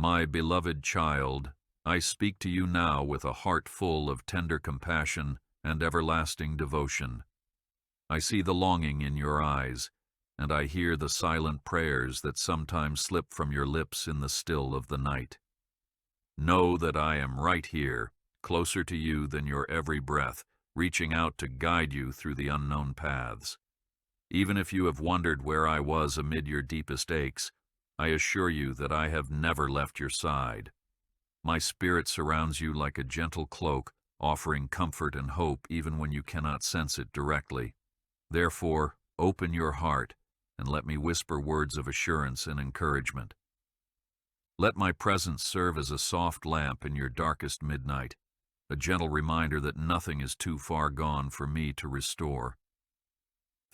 My beloved child, I speak to you now with a heart full of tender compassion and everlasting devotion. I see the longing in your eyes, and I hear the silent prayers that sometimes slip from your lips in the still of the night. Know that I am right here, closer to you than your every breath, reaching out to guide you through the unknown paths. Even if you have wondered where I was amid your deepest aches, I assure you that I have never left your side. My spirit surrounds you like a gentle cloak, offering comfort and hope even when you cannot sense it directly. Therefore, open your heart and let me whisper words of assurance and encouragement. Let my presence serve as a soft lamp in your darkest midnight, a gentle reminder that nothing is too far gone for me to restore.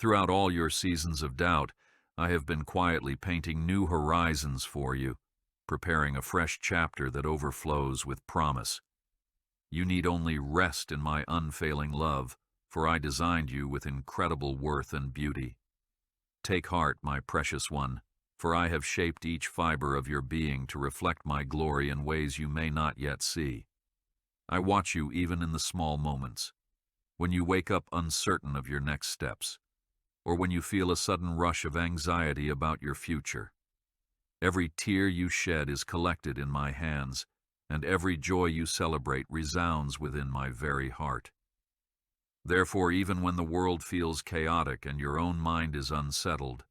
Throughout all your seasons of doubt, I have been quietly painting new horizons for you, preparing a fresh chapter that overflows with promise. You need only rest in my unfailing love, for I designed you with incredible worth and beauty. Take heart, my precious one, for I have shaped each fiber of your being to reflect my glory in ways you may not yet see. I watch you even in the small moments, when you wake up uncertain of your next steps, or when you feel a sudden rush of anxiety about your future. Every tear you shed is collected in my hands, and every joy you celebrate resounds within my very heart. Therefore, even when the world feels chaotic and your own mind is unsettled,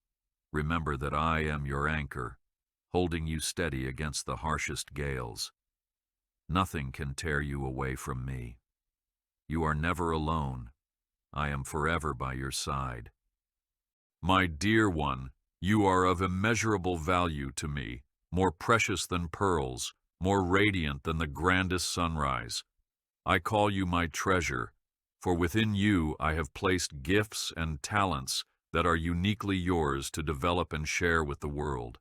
remember that I am your anchor, holding you steady against the harshest gales. Nothing can tear you away from me. You are never alone. I am forever by your side. My dear one, you are of immeasurable value to me, more precious than pearls, more radiant than the grandest sunrise. I call you my treasure, for within you I have placed gifts and talents that are uniquely yours to develop and share with the world.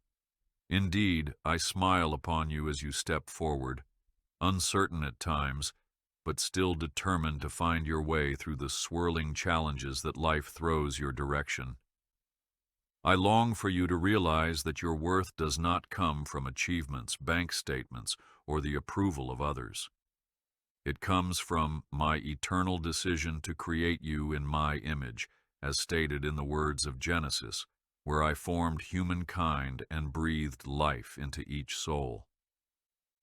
Indeed, I smile upon you as you step forward, uncertain at times, but still determined to find your way through the swirling challenges that life throws your direction. I long for you to realize that your worth does not come from achievements, bank statements, or the approval of others. It comes from my eternal decision to create you in my image, as stated in the words of Genesis, where I formed humankind and breathed life into each soul.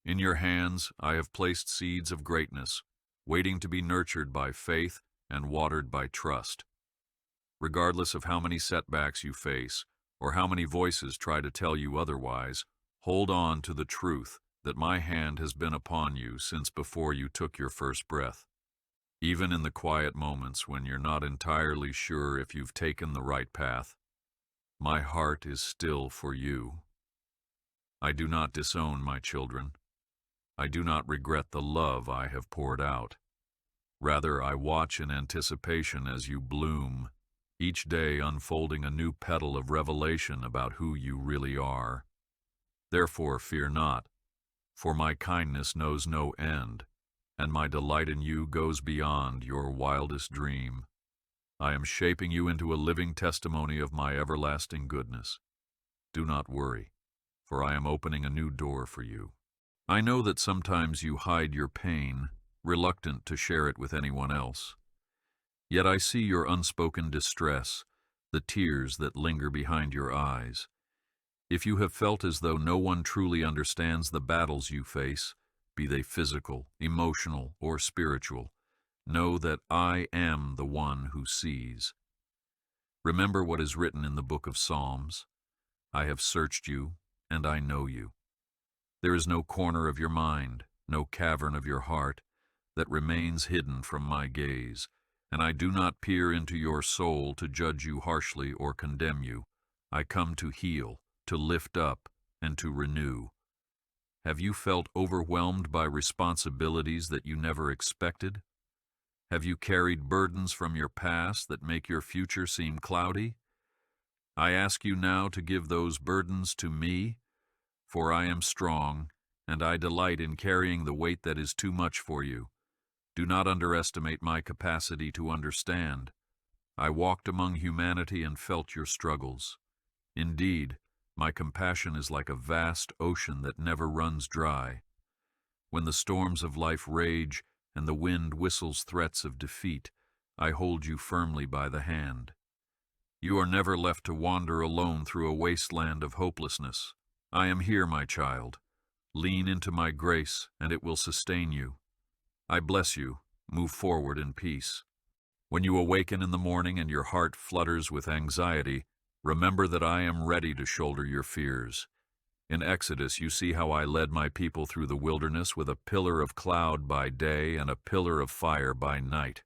In your hands I have placed seeds of greatness, waiting to be nurtured by faith and watered by trust. Regardless of how many setbacks you face, or how many voices try to tell you otherwise, hold on to the truth that my hand has been upon you since before you took your first breath. Even in the quiet moments when you're not entirely sure if you've taken the right path, my heart is still for you. I do not disown my children. I do not regret the love I have poured out. Rather, I watch in anticipation as you bloom, each day unfolding a new petal of revelation about who you really are. Therefore, fear not, for my kindness knows no end, and my delight in you goes beyond your wildest dream. I am shaping you into a living testimony of my everlasting goodness. Do not worry, for I am opening a new door for you. I know that sometimes you hide your pain, reluctant to share it with anyone else. Yet I see your unspoken distress, the tears that linger behind your eyes. If you have felt as though no one truly understands the battles you face, be they physical, emotional, or spiritual, know that I am the one who sees. Remember what is written in the book of Psalms. I have searched you, and I know you. There is no corner of your mind, no cavern of your heart, that remains hidden from my gaze, and I do not peer into your soul to judge you harshly or condemn you. I come to heal, to lift up, and to renew. Have you felt overwhelmed by responsibilities that you never expected? Have you carried burdens from your past that make your future seem cloudy? I ask you now to give those burdens to me, for I am strong, and I delight in carrying the weight that is too much for you. Do not underestimate my capacity to understand. I walked among humanity and felt your struggles. Indeed, My compassion is like a vast ocean that never runs dry. When the storms of life rage and the wind whistles threats of defeat, I hold you firmly by the hand. You are never left to wander alone through a wasteland of hopelessness. I am here, my child. Lean into my grace, and it will sustain you. I bless you. Move forward in peace. When you awaken in the morning and your heart flutters with anxiety, remember that I am ready to shoulder your fears. In Exodus, you see how I led my people through the wilderness with a pillar of cloud by day and a pillar of fire by night.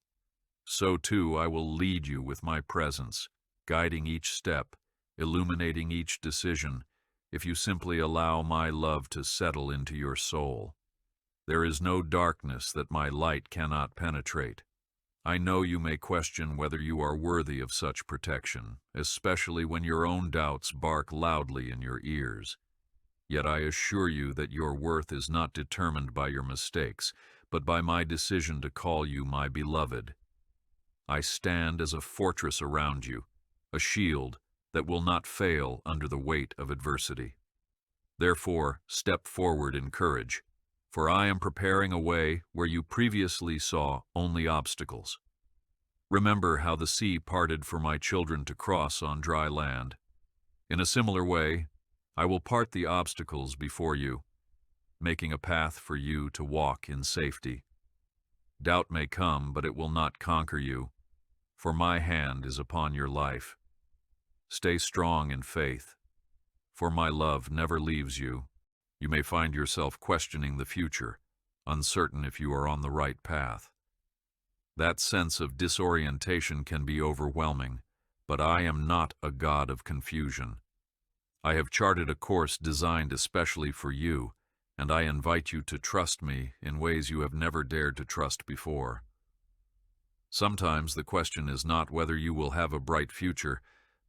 So too I will lead you with my presence, guiding each step, illuminating each decision, if you simply allow my love to settle into your soul. There is no darkness that my light cannot penetrate. I know you may question whether you are worthy of such protection, especially when your own doubts bark loudly in your ears. Yet I assure you that your worth is not determined by your mistakes, but by my decision to call you my beloved. I stand as a fortress around you, a shield that will not fail under the weight of adversity. Therefore, step forward in courage, for I am preparing a way where you previously saw only obstacles. Remember how the sea parted for my children to cross on dry land. In a similar way, I will part the obstacles before you, making a path for you to walk in safety. Doubt may come, but it will not conquer you, for my hand is upon your life. Stay strong in faith, for my love never leaves you. You may find yourself questioning the future, uncertain if you are on the right path. That sense of disorientation can be overwhelming, but I am not a god of confusion. I have charted a course designed especially for you, and I invite you to trust me in ways you have never dared to trust before. Sometimes the question is not whether you will have a bright future,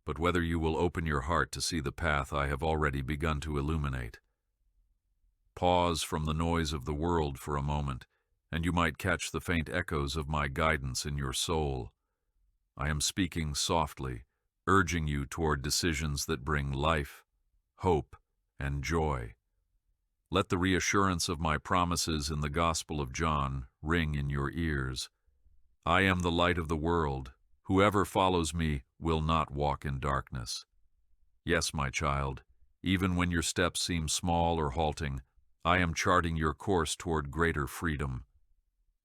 but whether you will open your heart to see the path I have already begun to illuminate. Pause from the noise of the world for a moment, and you might catch the faint echoes of my guidance in your soul. I am speaking softly, urging you toward decisions that bring life, hope, and joy. Let the reassurance of my promises in the Gospel of John ring in your ears. I am the light of the world. Whoever follows me will not walk in darkness. Yes, my child, even when your steps seem small or halting, I am charting your course toward greater freedom.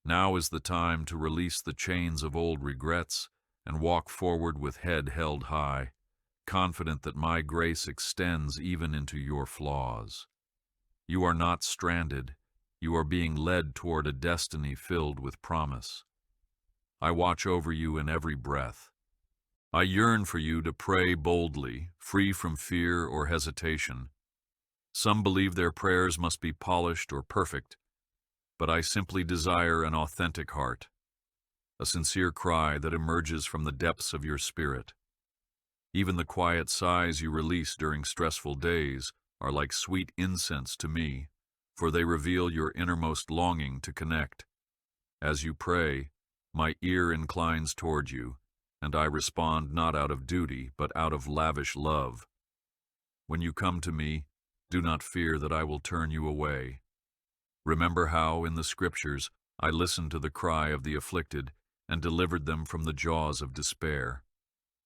Now is the time to release the chains of old regrets and walk forward with head held high, confident that my grace extends even into your flaws. You are not stranded. You are being led toward a destiny filled with promise. I watch over you in every breath. I yearn for you to pray boldly, free from fear or hesitation. Some believe their prayers must be polished or perfect, but I simply desire an authentic heart, a sincere cry that emerges from the depths of your spirit. Even the quiet sighs you release during stressful days are like sweet incense to me, for they reveal your innermost longing to connect. As you pray, my ear inclines toward you, and I respond not out of duty, but out of lavish love. When you come to me, do not fear that I will turn you away. Remember how, in the Scriptures, I listened to the cry of the afflicted and delivered them from the jaws of despair.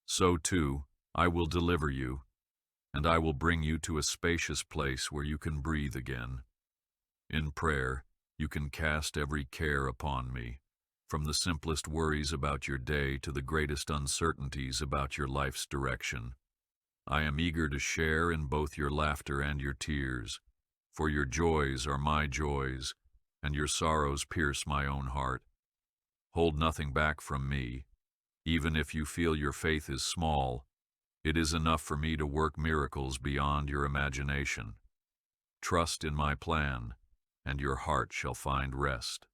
So, too, I will deliver you, and I will bring you to a spacious place where you can breathe again. In prayer, you can cast every care upon me, from the simplest worries about your day to the greatest uncertainties about your life's direction. I am eager to share in both your laughter and your tears, for your joys are my joys, and your sorrows pierce my own heart. Hold nothing back from me. Even if you feel your faith is small, it is enough for me to work miracles beyond your imagination. Trust in my plan, and your heart shall find rest.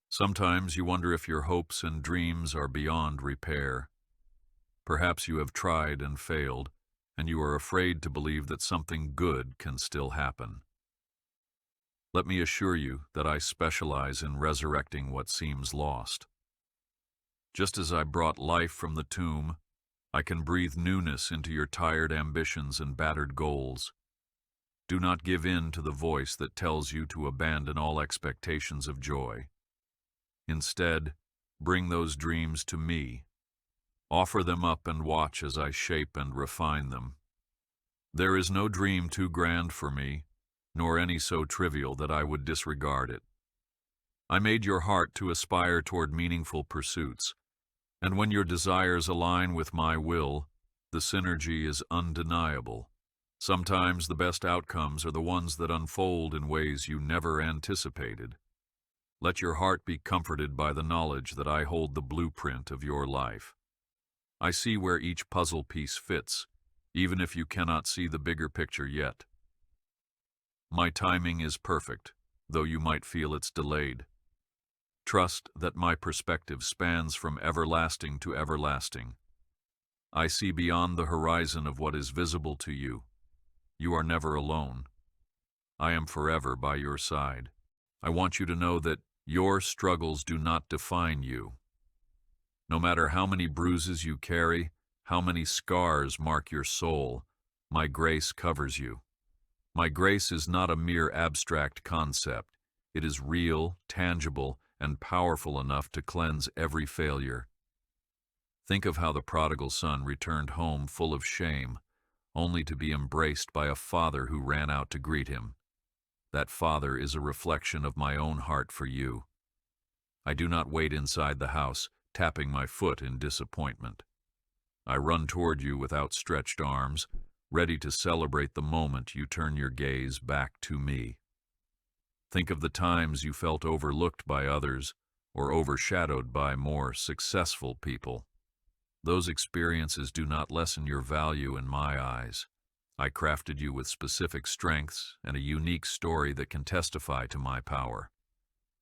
Sometimes you wonder if your hopes and dreams are beyond repair. Perhaps you have tried and failed, and you are afraid to believe that something good can still happen. Let me assure you that I specialize in resurrecting what seems lost. Just as I brought life from the tomb, I can breathe newness into your tired ambitions and battered goals. Do not give in to the voice that tells you to abandon all expectations of joy. Instead, bring those dreams to me. Offer them up and watch as I shape and refine them. There is no dream too grand for me, nor any so trivial that I would disregard it. I made your heart to aspire toward meaningful pursuits, and when your desires align with my will, the synergy is undeniable. Sometimes the best outcomes are the ones that unfold in ways you never anticipated. Let your heart be comforted by the knowledge that I hold the blueprint of your life. I see where each puzzle piece fits, even if you cannot see the bigger picture yet. My timing is perfect, though you might feel it's delayed. Trust that my perspective spans from everlasting to everlasting. I see beyond the horizon of what is visible to you. You are never alone. I am forever by your side. I want you to know that your struggles do not define you. No matter how many bruises you carry, how many scars mark your soul, my grace covers you. My grace is not a mere abstract concept. It is real, tangible, and powerful enough to cleanse every failure. Think of how the prodigal son returned home full of shame, only to be embraced by a father who ran out to greet him. That father is a reflection of my own heart for you. I do not wait inside the house, tapping my foot in disappointment. I run toward you with outstretched arms, ready to celebrate the moment you turn your gaze back to me. Think of the times you felt overlooked by others or overshadowed by more successful people. Those experiences do not lessen your value in my eyes. I crafted you with specific strengths and a unique story that can testify to my power.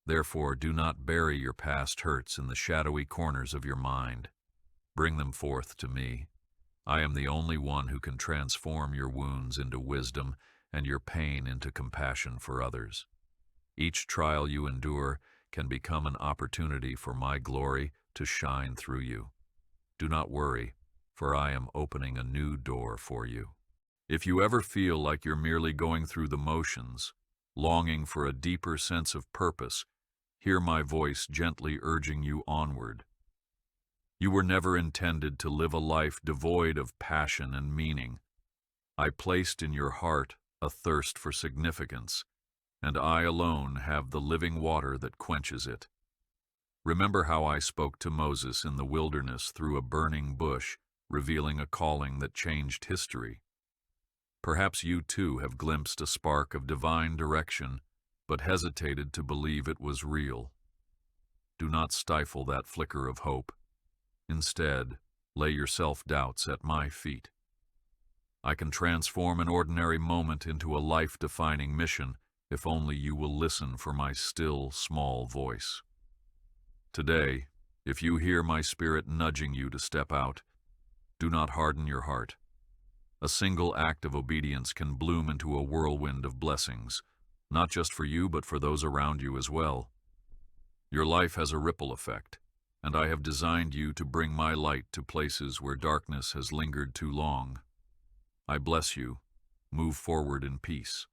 Therefore, do not bury your past hurts in the shadowy corners of your mind. Bring them forth to me. I am the only one who can transform your wounds into wisdom and your pain into compassion for others. Each trial you endure can become an opportunity for my glory to shine through you. Do not worry, for I am opening a new door for you. If you ever feel like you're merely going through the motions, longing for a deeper sense of purpose, hear my voice gently urging you onward. You were never intended to live a life devoid of passion and meaning. I placed in your heart a thirst for significance, and I alone have the living water that quenches it. Remember how I spoke to Moses in the wilderness through a burning bush, revealing a calling that changed history. Perhaps you too have glimpsed a spark of divine direction, but hesitated to believe it was real. Do not stifle that flicker of hope. Instead, lay your self-doubts at my feet. I can transform an ordinary moment into a life-defining mission if only you will listen for my still, small voice. Today, if you hear my spirit nudging you to step out, do not harden your heart. A single act of obedience can bloom into a whirlwind of blessings, not just for you but for those around you as well. Your life has a ripple effect, and I have designed you to bring my light to places where darkness has lingered too long. I bless you. Move forward in peace.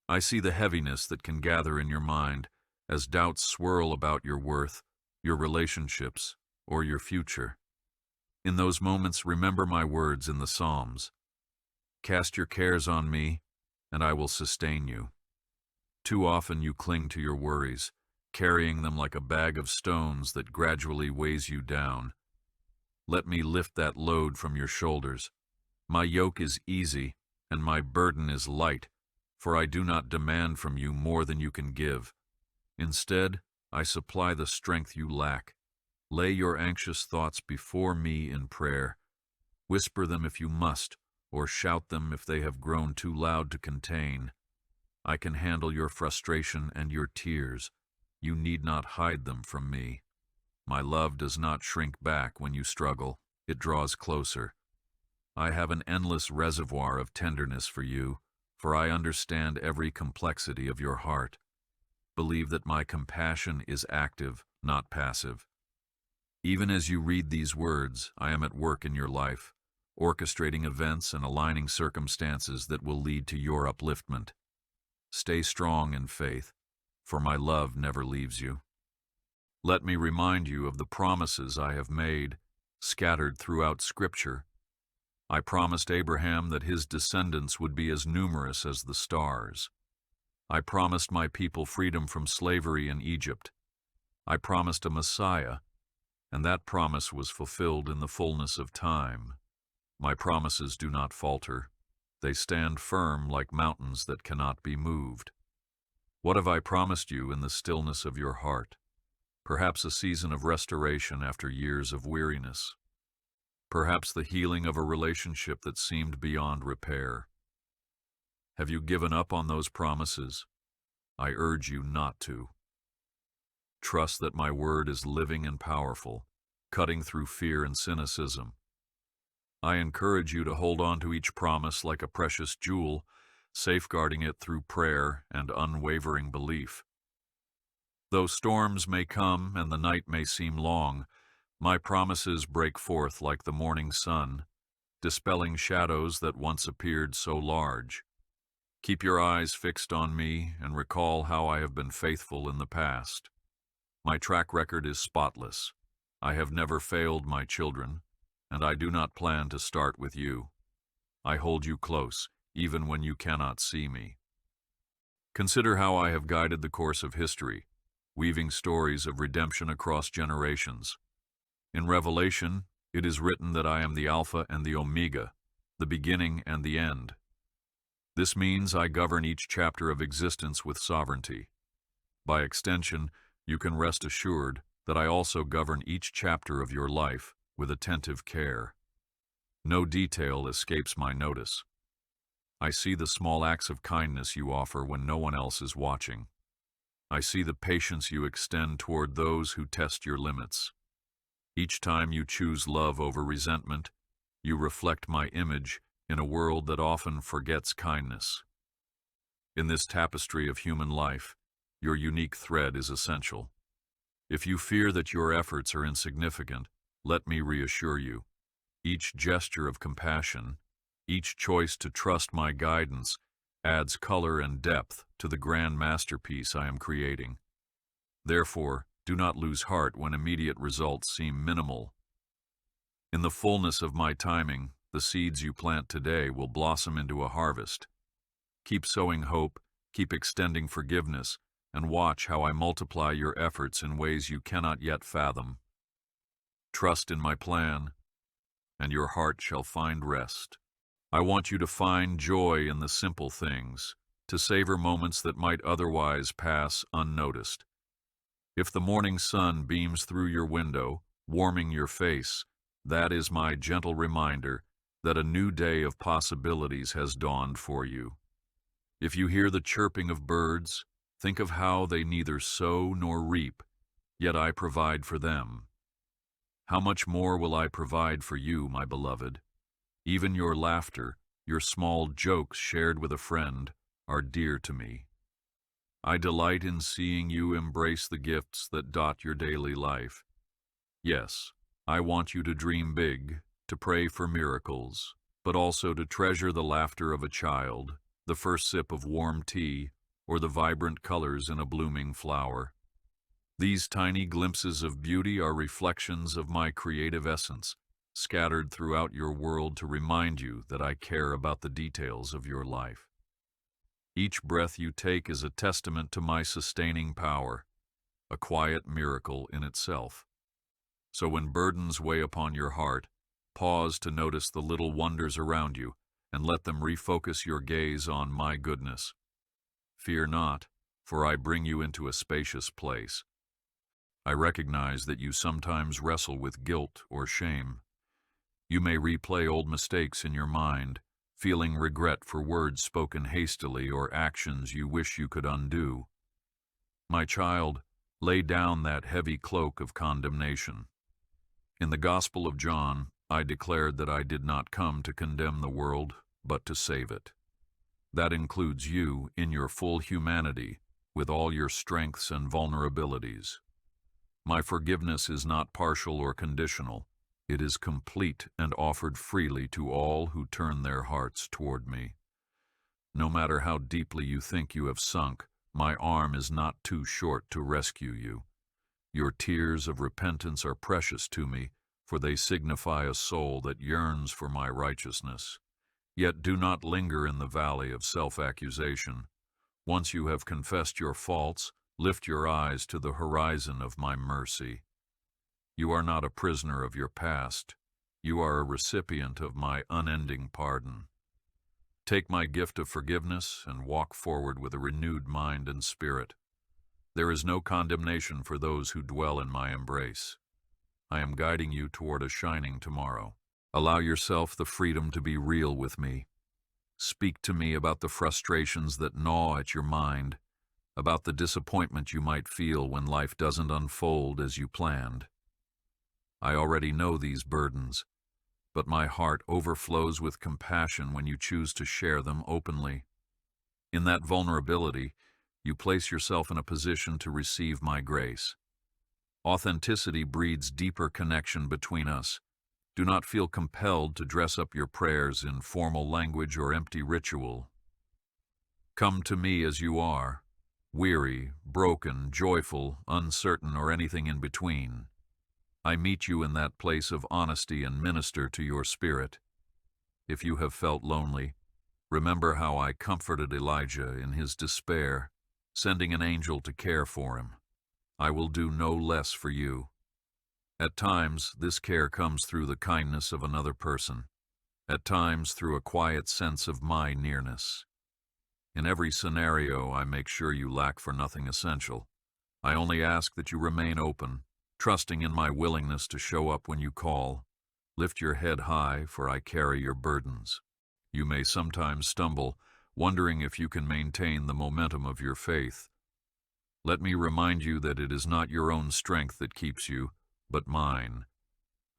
I see the heaviness that can gather in your mind as doubts swirl about your worth, your relationships, or your future. In those moments, remember my words in the Psalms. Cast your cares on me, and I will sustain you. Too often you cling to your worries, carrying them like a bag of stones that gradually weighs you down. Let me lift that load from your shoulders. My yoke is easy, and my burden is light, for I do not demand from you more than you can give. Instead, I supply the strength you lack. Lay your anxious thoughts before me in prayer. Whisper them if you must, or shout them if they have grown too loud to contain. I can handle your frustration and your tears. You need not hide them from me. My love does not shrink back when you struggle. It draws closer. I have an endless reservoir of tenderness for you, for I understand every complexity of your heart. Believe that my compassion is active, not passive. Even as you read these words, I am at work in your life, orchestrating events and aligning circumstances that will lead to your upliftment. Stay strong in faith, for my love never leaves you. Let me remind you of the promises I have made, scattered throughout Scripture. I promised Abraham that his descendants would be as numerous as the stars. I promised my people freedom from slavery in Egypt. I promised a Messiah, and that promise was fulfilled in the fullness of time. My promises do not falter. They stand firm like mountains that cannot be moved. What have I promised you in the stillness of your heart? Perhaps a season of restoration after years of weariness. Perhaps the healing of a relationship that seemed beyond repair. Have you given up on those promises? I urge you not to. Trust that my word is living and powerful, cutting through fear and cynicism. I encourage you to hold on to each promise like a precious jewel, safeguarding it through prayer and unwavering belief. Though storms may come and the night may seem long, my promises break forth like the morning sun, dispelling shadows that once appeared so large. Keep your eyes fixed on me and recall how I have been faithful in the past. My track record is spotless. I have never failed my children, and I do not plan to start with you. I hold you close, even when you cannot see me. Consider how I have guided the course of history, weaving stories of redemption across generations. In Revelation, it is written that I am the Alpha and the Omega, the beginning and the end. This means I govern each chapter of existence with sovereignty. By extension, you can rest assured that I also govern each chapter of your life with attentive care. No detail escapes my notice. I see the small acts of kindness you offer when no one else is watching. I see the patience you extend toward those who test your limits. Each time you choose love over resentment, you reflect my image in a world that often forgets kindness. In this tapestry of human life, your unique thread is essential. If you fear that your efforts are insignificant, let me reassure you. Each gesture of compassion, each choice to trust my guidance, adds color and depth to the grand masterpiece I am creating. Therefore, do not lose heart when immediate results seem minimal. In the fullness of my timing, the seeds you plant today will blossom into a harvest. Keep sowing hope, keep extending forgiveness, and watch how I multiply your efforts in ways you cannot yet fathom. Trust in my plan, and your heart shall find rest. I want you to find joy in the simple things, to savor moments that might otherwise pass unnoticed. If the morning sun beams through your window, warming your face, that is my gentle reminder that a new day of possibilities has dawned for you. If you hear the chirping of birds, think of how they neither sow nor reap, yet I provide for them. How much more will I provide for you, my beloved? Even your laughter, your small jokes shared with a friend, are dear to me. I delight in seeing you embrace the gifts that dot your daily life. Yes, I want you to dream big, to pray for miracles, but also to treasure the laughter of a child, the first sip of warm tea, or the vibrant colors in a blooming flower. These tiny glimpses of beauty are reflections of my creative essence, scattered throughout your world to remind you that I care about the details of your life. Each breath you take is a testament to my sustaining power, a quiet miracle in itself. So when burdens weigh upon your heart, pause to notice the little wonders around you and let them refocus your gaze on my goodness. Fear not, for I bring you into a spacious place. I recognize that you sometimes wrestle with guilt or shame. You may replay old mistakes in your mind, feeling regret for words spoken hastily or actions you wish you could undo. My child, lay down that heavy cloak of condemnation. In the Gospel of John, I declared that I did not come to condemn the world, but to save it. That includes you in your full humanity, with all your strengths and vulnerabilities. My forgiveness is not partial or conditional. It is complete and offered freely to all who turn their hearts toward me. No matter how deeply you think you have sunk, my arm is not too short to rescue you. Your tears of repentance are precious to me, for they signify a soul that yearns for my righteousness. Yet do not linger in the valley of self-accusation. Once you have confessed your faults, lift your eyes to the horizon of my mercy. You are not a prisoner of your past. You are a recipient of my unending pardon. Take my gift of forgiveness and walk forward with a renewed mind and spirit. There is no condemnation for those who dwell in my embrace. I am guiding you toward a shining tomorrow. Allow yourself the freedom to be real with me. Speak to me about the frustrations that gnaw at your mind, about the disappointment you might feel when life doesn't unfold as you planned. I already know these burdens, but my heart overflows with compassion when you choose to share them openly. In that vulnerability, you place yourself in a position to receive my grace. Authenticity breeds deeper connection between us. Do not feel compelled to dress up your prayers in formal language or empty ritual. Come to me as you are, weary, broken, joyful, uncertain, or anything in between. I meet you in that place of honesty and minister to your spirit. If you have felt lonely, remember how I comforted Elijah in his despair, sending an angel to care for him. I will do no less for you. At times, this care comes through the kindness of another person. At times, through a quiet sense of my nearness. In every scenario, I make sure you lack for nothing essential. I only ask that you remain open, trusting in my willingness to show up when you call. Lift your head high, for I carry your burdens. You may sometimes stumble, wondering if you can maintain the momentum of your faith. Let me remind you that it is not your own strength that keeps you, but mine.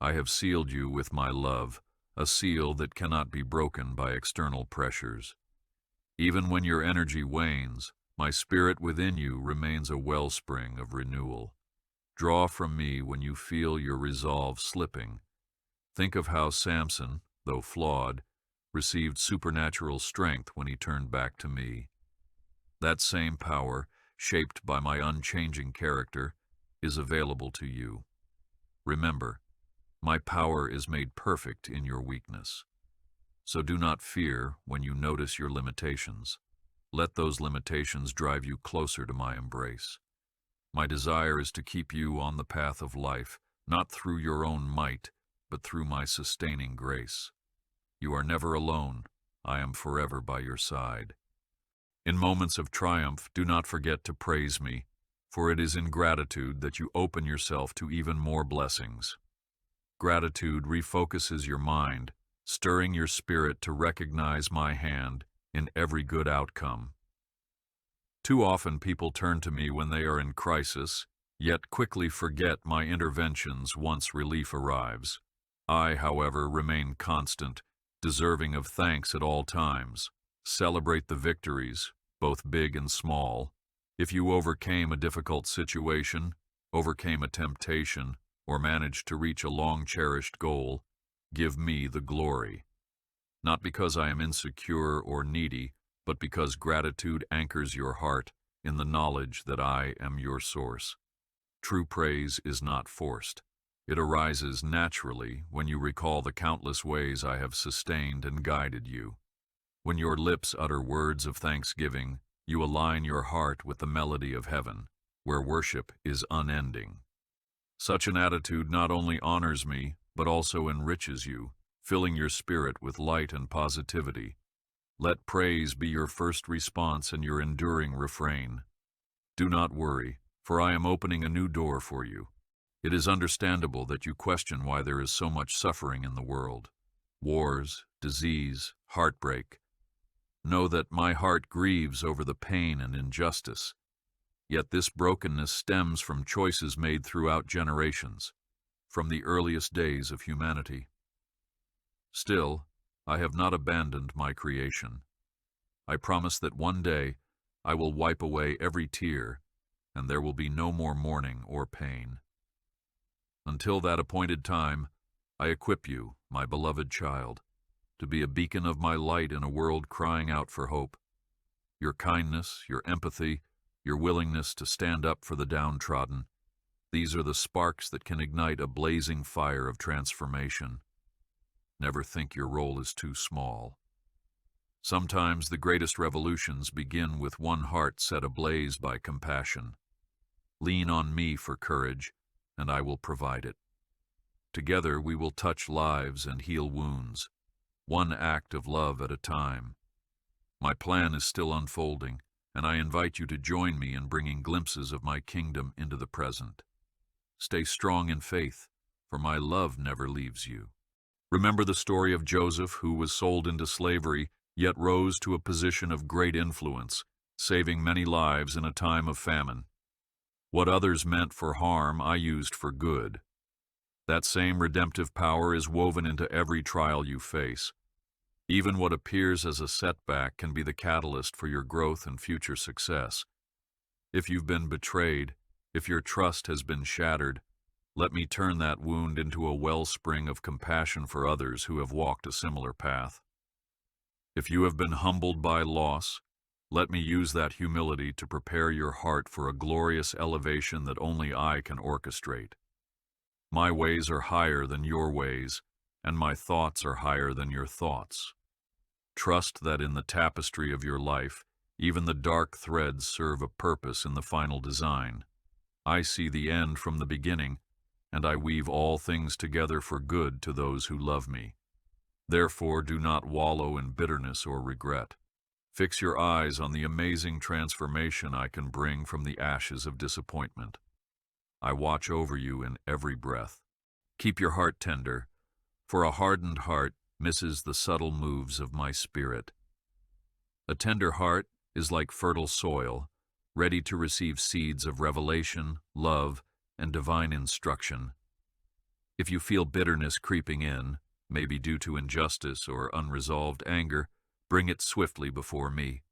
I have sealed you with my love, a seal that cannot be broken by external pressures. Even when your energy wanes, my spirit within you remains a wellspring of renewal. Draw from me when you feel your resolve slipping. Think of how Samson, though flawed, received supernatural strength when he turned back to me. That same power, shaped by my unchanging character, is available to you. Remember, my power is made perfect in your weakness. So do not fear when you notice your limitations. Let those limitations drive you closer to my embrace. My desire is to keep you on the path of life, not through your own might, but through my sustaining grace. You are never alone. I am forever by your side. In moments of triumph, do not forget to praise me, for it is in gratitude that you open yourself to even more blessings. Gratitude refocuses your mind, stirring your spirit to recognize my hand in every good outcome. Too often people turn to me when they are in crisis, yet quickly forget my interventions once relief arrives. I, however, remain constant, deserving of thanks at all times. Celebrate the victories, both big and small. If you overcame a difficult situation, overcame a temptation, or managed to reach a long-cherished goal, give me the glory. Not because I am insecure or needy, but because gratitude anchors your heart in the knowledge that I am your source. True praise is not forced. It arises naturally when you recall the countless ways I have sustained and guided you. When your lips utter words of thanksgiving, you align your heart with the melody of heaven, where worship is unending. Such an attitude not only honors me, but also enriches you, filling your spirit with light and positivity. Let praise be your first response and your enduring refrain. Do not worry, for I am opening a new door for you. It is understandable that you question why there is so much suffering in the world. Wars, disease, heartbreak. Know that my heart grieves over the pain and injustice. Yet this brokenness stems from choices made throughout generations, from the earliest days of humanity. Still, I have not abandoned my creation. I promise that one day I will wipe away every tear, and there will be no more mourning or pain. Until that appointed time, I equip you, my beloved child, to be a beacon of my light in a world crying out for hope. Your kindness, your empathy, your willingness to stand up for the downtrodden, these are the sparks that can ignite a blazing fire of transformation. Never think your role is too small. Sometimes the greatest revolutions begin with one heart set ablaze by compassion. Lean on me for courage, and I will provide it. Together we will touch lives and heal wounds, one act of love at a time. My plan is still unfolding, and I invite you to join me in bringing glimpses of my kingdom into the present. Stay strong in faith, for my love never leaves you. Remember the story of Joseph, who was sold into slavery, yet rose to a position of great influence, saving many lives in a time of famine. What others meant for harm, I used for good. That same redemptive power is woven into every trial you face. Even what appears as a setback can be the catalyst for your growth and future success. If you've been betrayed, if your trust has been shattered, let me turn that wound into a wellspring of compassion for others who have walked a similar path. If you have been humbled by loss, let me use that humility to prepare your heart for a glorious elevation that only I can orchestrate. My ways are higher than your ways, and my thoughts are higher than your thoughts. Trust that in the tapestry of your life, even the dark threads serve a purpose in the final design. I see the end from the beginning, and I weave all things together for good to those who love me. Therefore, do not wallow in bitterness or regret. Fix your eyes on the amazing transformation I can bring from the ashes of disappointment. I watch over you in every breath. Keep your heart tender, for a hardened heart misses the subtle moves of my spirit. A tender heart is like fertile soil, ready to receive seeds of revelation, love, and divine instruction. If you feel bitterness creeping in, maybe due to injustice or unresolved anger, bring it swiftly before me.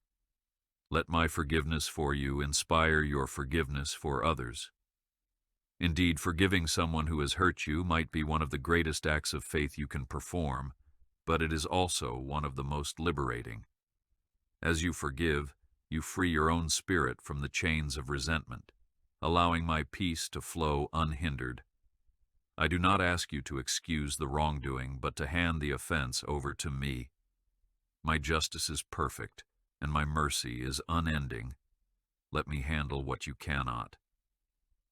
Let my forgiveness for you inspire your forgiveness for others. Indeed, forgiving someone who has hurt you might be one of the greatest acts of faith you can perform, but it is also one of the most liberating. As you forgive, you free your own spirit from the chains of resentment, allowing my peace to flow unhindered. I do not ask you to excuse the wrongdoing, but to hand the offense over to me. My justice is perfect, and my mercy is unending. Let me handle what you cannot.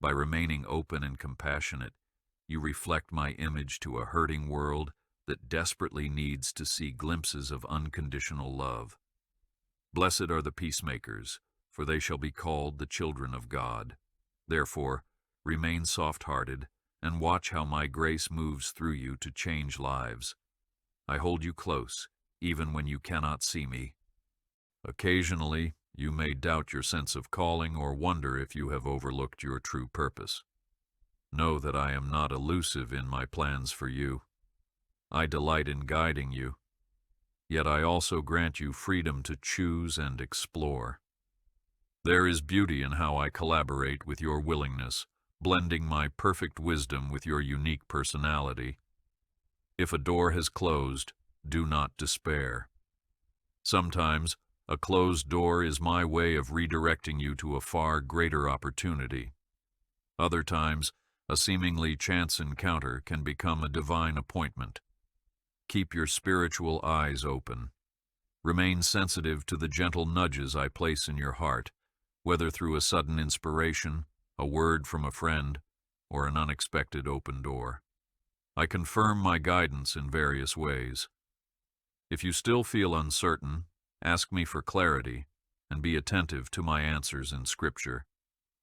By remaining open and compassionate, you reflect my image to a hurting world that desperately needs to see glimpses of unconditional love. Blessed are the peacemakers, for they shall be called the children of God. Therefore, remain soft-hearted and watch how my grace moves through you to change lives. I hold you close, even when you cannot see me. Occasionally, you may doubt your sense of calling or wonder if you have overlooked your true purpose. Know that I am not elusive in my plans for you. I delight in guiding you, yet I also grant you freedom to choose and explore. There is beauty in how I collaborate with your willingness, blending my perfect wisdom with your unique personality. If a door has closed, do not despair. Sometimes, a closed door is my way of redirecting you to a far greater opportunity. Other times, a seemingly chance encounter can become a divine appointment. Keep your spiritual eyes open. Remain sensitive to the gentle nudges I place in your heart, whether through a sudden inspiration, a word from a friend, or an unexpected open door. I confirm my guidance in various ways. If you still feel uncertain, ask me for clarity, and be attentive to my answers in Scripture,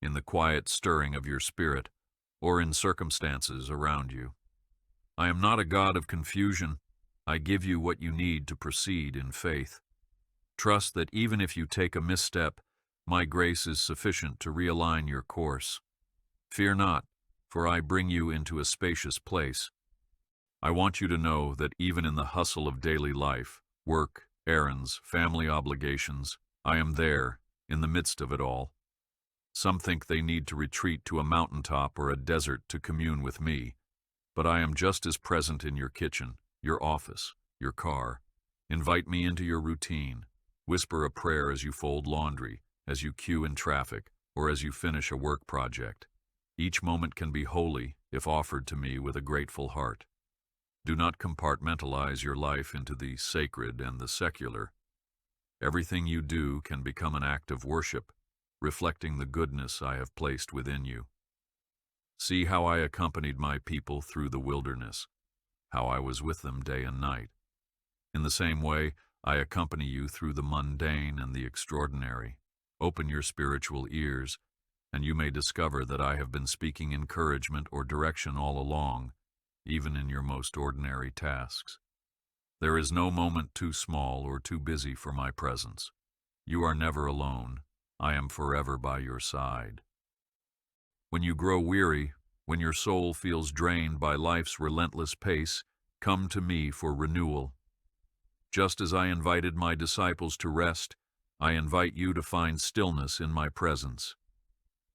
in the quiet stirring of your spirit, or in circumstances around you. I am not a God of confusion. I give you what you need to proceed in faith. Trust that even if you take a misstep, my grace is sufficient to realign your course. Fear not, for I bring you into a spacious place. I want you to know that even in the hustle of daily life, work, errands, family obligations, I am there, in the midst of it all. Some think they need to retreat to a mountaintop or a desert to commune with me. but I am just as present in your kitchen, your office, your car. Invite me into your routine. Whisper a prayer as you fold laundry, as you queue in traffic, or as you finish a work project. Each moment can be holy if offered to me with a grateful heart. Do not compartmentalize your life into the sacred and the secular. Everything you do can become an act of worship, reflecting the goodness I have placed within you. See how I accompanied my people through the wilderness, how I was with them day and night. In the same way, I accompany you through the mundane and the extraordinary. Open your spiritual ears, and you may discover that I have been speaking encouragement or direction all along, even in your most ordinary tasks. There is no moment too small or too busy for my presence. You are never alone. I am forever by your side. When you grow weary, when your soul feels drained by life's relentless pace, come to me for renewal. Just as I invited my disciples to rest, I invite you to find stillness in my presence.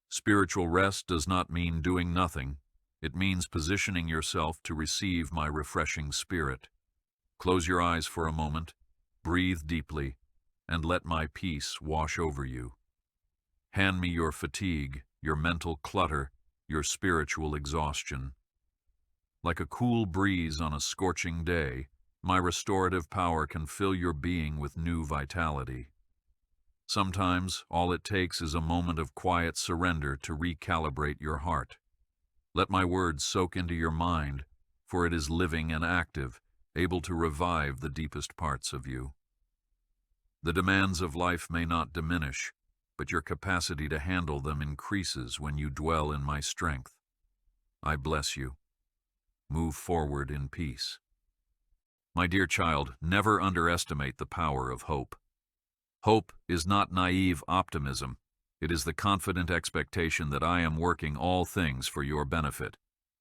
Spiritual rest does not mean doing nothing. It means positioning yourself to receive my refreshing spirit. Close your eyes for a moment, breathe deeply, and let my peace wash over you. Hand me your fatigue, your mental clutter, your spiritual exhaustion. Like a cool breeze on a scorching day, my restorative power can fill your being with new vitality. Sometimes all it takes is a moment of quiet surrender to recalibrate your heart. Let my words soak into your mind, for it is living and active, able to revive the deepest parts of you. The demands of life may not diminish, but your capacity to handle them increases when you dwell in my strength. I bless you. Move forward in peace. My dear child, never underestimate the power of hope. Hope is not naive optimism. It is the confident expectation that I am working all things for your benefit.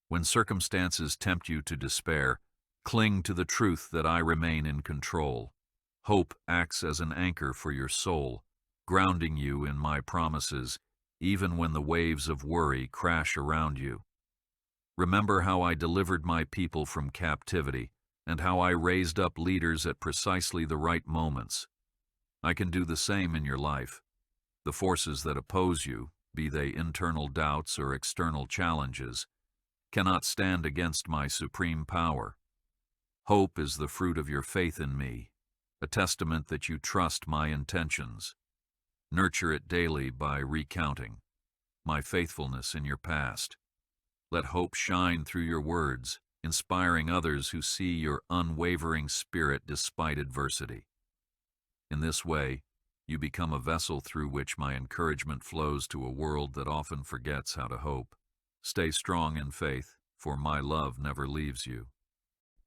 When circumstances tempt you to despair, cling to the truth that I remain in control. Hope acts as an anchor for your soul, grounding you in my promises, even when the waves of worry crash around you. Remember how I delivered my people from captivity, and how I raised up leaders at precisely the right moments. I can do the same in your life. The forces that oppose you, be they internal doubts or external challenges, cannot stand against my supreme power. Hope is the fruit of your faith in me, a testament that you trust my intentions. Nurture it daily by recounting my faithfulness in your past. Let hope shine through your words, inspiring others who see your unwavering spirit despite adversity. In this way, you become a vessel through which my encouragement flows to a world that often forgets how to hope. Stay strong in faith, for my love never leaves you.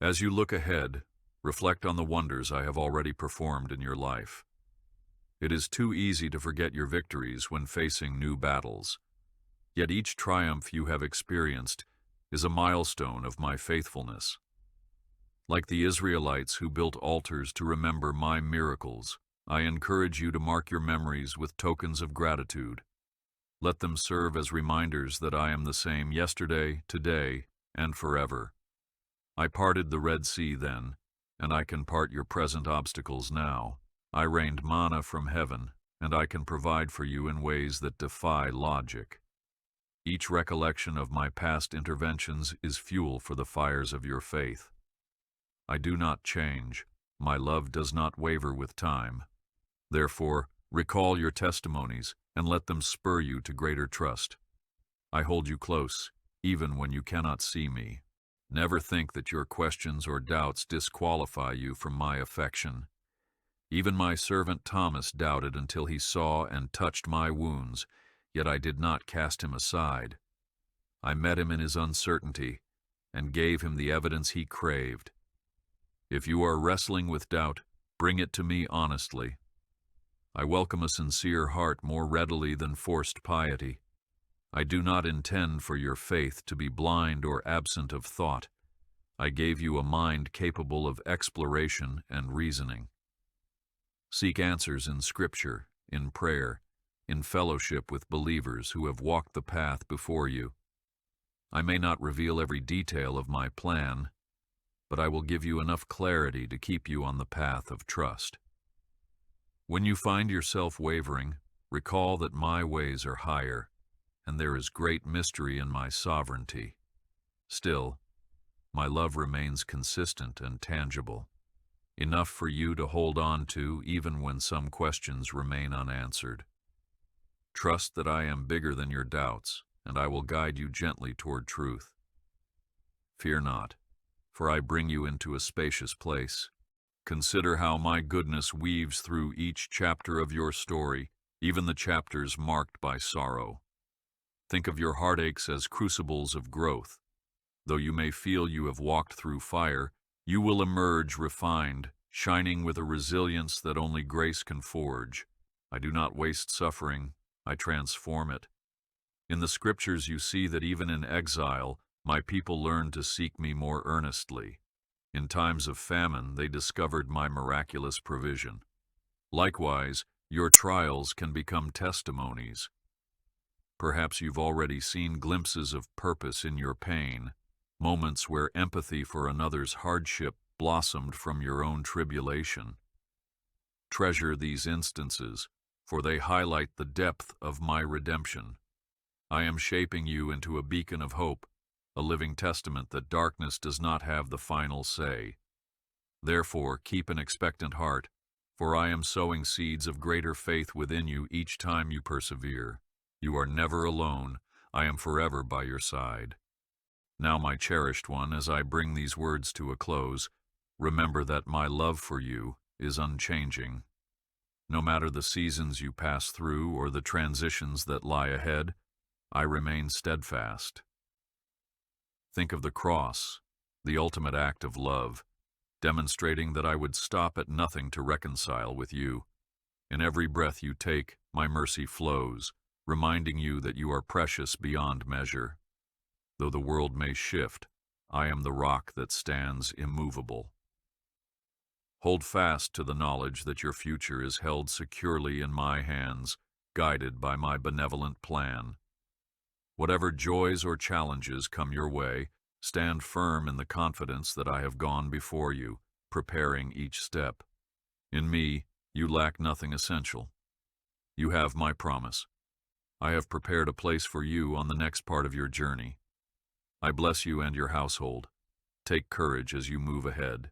As you look ahead, reflect on the wonders I have already performed in your life. It is too easy to forget your victories when facing new battles. Yet each triumph you have experienced is a milestone of my faithfulness. Like the Israelites who built altars to remember my miracles, I encourage you to mark your memories with tokens of gratitude. Let them serve as reminders that I am the same yesterday, today, and forever. I parted the Red Sea then, and I can part your present obstacles now. I rained manna from heaven, and I can provide for you in ways that defy logic. Each recollection of my past interventions is fuel for the fires of your faith. I do not change. My love does not waver with time. Therefore, recall your testimonies and let them spur you to greater trust. I hold you close, even when you cannot see me. Never think that your questions or doubts disqualify you from my affection. Even my servant Thomas doubted until he saw and touched my wounds, yet I did not cast him aside. I met him in his uncertainty and gave him the evidence he craved. If you are wrestling with doubt, bring it to me honestly. I welcome a sincere heart more readily than forced piety. I do not intend for your faith to be blind or absent of thought. I gave you a mind capable of exploration and reasoning. Seek answers in Scripture, in prayer, in fellowship with believers who have walked the path before you. I may not reveal every detail of my plan, but I will give you enough clarity to keep you on the path of trust. When you find yourself wavering, recall that my ways are higher, and there is great mystery in my sovereignty. Still, my love remains consistent and tangible, enough for you to hold on to even when some questions remain unanswered. Trust that I am bigger than your doubts, and I will guide you gently toward truth. Fear not, for I bring you into a spacious place. Consider how my goodness weaves through each chapter of your story, even the chapters marked by sorrow. Think of your heartaches as crucibles of growth. Though you may feel you have walked through fire, you will emerge refined, shining with a resilience that only grace can forge. I do not waste suffering, I transform it. In the scriptures you see that even in exile, my people learned to seek me more earnestly. In times of famine, they discovered my miraculous provision. Likewise, your trials can become testimonies. Perhaps you've already seen glimpses of purpose in your pain, moments where empathy for another's hardship blossomed from your own tribulation. Treasure these instances, for they highlight the depth of my redemption. I am shaping you into a beacon of hope, a living testament that darkness does not have the final say. Therefore, keep an expectant heart, for I am sowing seeds of greater faith within you each time you persevere. You are never alone. I am forever by your side. Now, my cherished one, as I bring these words to a close, remember that my love for you is unchanging. No matter the seasons you pass through or the transitions that lie ahead, I remain steadfast. Think of the cross, the ultimate act of love, demonstrating that I would stop at nothing to reconcile with you. In every breath you take, my mercy flows, reminding you that you are precious beyond measure. Though the world may shift, I am the rock that stands immovable. Hold fast to the knowledge that your future is held securely in my hands, guided by my benevolent plan. Whatever joys or challenges come your way, stand firm in the confidence that I have gone before you, preparing each step. In me, you lack nothing essential. You have my promise. I have prepared a place for you on the next part of your journey. I bless you and your household. Take courage as you move ahead.